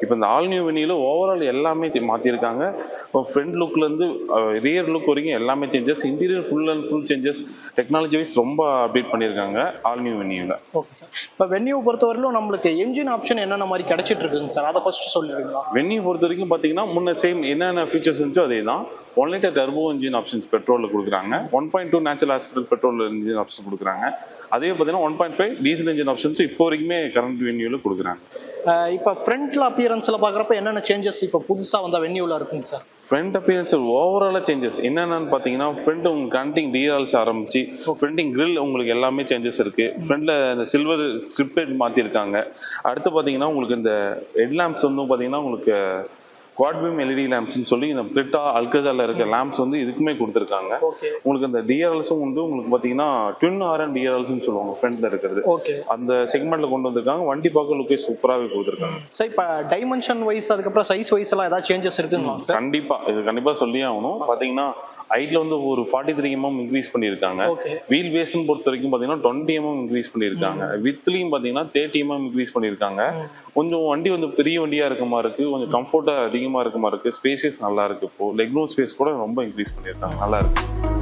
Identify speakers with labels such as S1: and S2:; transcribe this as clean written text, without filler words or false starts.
S1: இப்போ இந்த all new வெனியூல overall எல்லாமே மாற்றிருக்காங்க. ஃப்ரண்ட் லுக்லேருந்து ரியர் லுக் வரைக்கும் எல்லாமே changes. Interior full and full changes. Technology wise ரொம்ப அப்டேட் பண்ணியிருக்காங்க ஆல் நியூ வெனியூல.
S2: Okay sir. இப்போ வென்யூ பொறுத்தவரையிலும் நம்மளுக்கு என்ஜின் ஆப்ஷன் என்னென்ன மாதிரி கிடைச்சிட்டு இருக்குங்க சார், அதை ஃபர்ஸ்ட் சொல்லிடுங்களா?
S1: வென்யூ பொறுத்த வரைக்கும் பார்த்தீங்கன்னா முன்ன சேம் என்னென்ன ஃபீச்சர்ஸ் இருந்துச்சோ அதே தான். 1 லிட்டர் டர்போ இன்ஜின் ஆப்ஷன்ஸ் பெட்ரோலில் கொடுக்குறாங்க. 1.2 natural aspirated petrol engine option கொடுக்குறாங்க. அதே பார்த்தீங்கன்னா 1.5 டீசல் இன்ஜின் ஆப்ஷன்ஸ் இப்போ வரைக்குமே கரண்ட் வென்யூவில் கொடுக்குறாங்க.
S2: இப்போ ஃப்ரண்ட்ல அப்பியரன்ஸ்ல பார்க்குறப்ப என்னென்ன சேஞ்சஸ் இப்போ புதுசாக வந்த வென்யூவில் இருக்குங்க சார்?
S1: ஃப்ரண்ட் அப்பியரன்ஸ் ஓவராலாக சேஞ்சஸ் என்னென்னு பார்த்தீங்கன்னா ஃப்ரண்ட் உங்களுக்கு கனெக்டிங் டிஆர்எல்ஸ் ஆரம்பிச்சு ஃப்ரண்டிங் கிரில் உங்களுக்கு எல்லாமே சேஞ்சஸ் இருக்கு. ஃப்ரண்ட்ல இந்த சில்வர் ஸ்ட்ரிப் ஹெட் மாற்றிருக்காங்க. அடுத்து பார்த்தீங்கன்னா உங்களுக்கு இந்த ஹெட் லேம்ப்ஸ் வந்து பார்த்தீங்கன்னா உங்களுக்கு குவாட் பீம் எல்இடி லேம்ப்ஸ்னு சொல்லி இந்த பிரிட்டா அல்கசால இருக்க லேம்ப்ஸ் வந்து இதுக்குமே கொடுத்துருக்காங்க. உங்களுக்கு இந்த டிஆர்எல்ஸும் வந்து உங்களுக்கு பார்த்தீங்கன்னா ட்வின் ஆர்என் டிஆர்எல்ஸ்னு சொல்லுவாங்க ஃப்ரண்ட்ல இருக்கிறது. அந்த செக்மெண்ட்ல கொண்டு வந்திருக்காங்க. வண்டி பார்க்க லுக்கே சூப்பராகவே கொடுத்துருக்காங்க.
S2: சார் இப்போ டைமென்ஷன் வைஸ் அதுக்கப்புறம் சைஸ் வைஸ் எல்லாம் ஏதாவது சேஞ்சஸ் இருக்குங்களா சார்?
S1: கண்டிப்பா இது கண்டிப்பா சொல்லியே ஆகணும். பார்த்தீங்கன்னா ஹைட்ல வந்து ஒரு 43 mm இன்க்ரீஸ் பண்ணியிருக்காங்க. வீல் பேஸ்ன்னு பொறுத்த வரைக்கும் பார்த்தீங்கன்னா 20 mm இன்க்ரீஸ் பண்ணியிருக்காங்க. வித்லையும் பார்த்தீங்கன்னா 30 mm இன்க்ரீஸ் பண்ணியிருக்காங்க. கொஞ்சம் வண்டி வந்து பெரிய வண்டியா இருக்க மாதிரி இருக்கு. கொஞ்சம் கம்ஃபர்ட்டா அதிகமா இருக்க மாதிரி இருக்கு. ஸ்பேசஸ் நல்லா இருக்கு. இப்போ லெக் ரூம் ஸ்பேஸ் கூட ரொம்ப இன்க்ரீஸ் பண்ணியிருக்காங்க. நல்லா இருக்கு.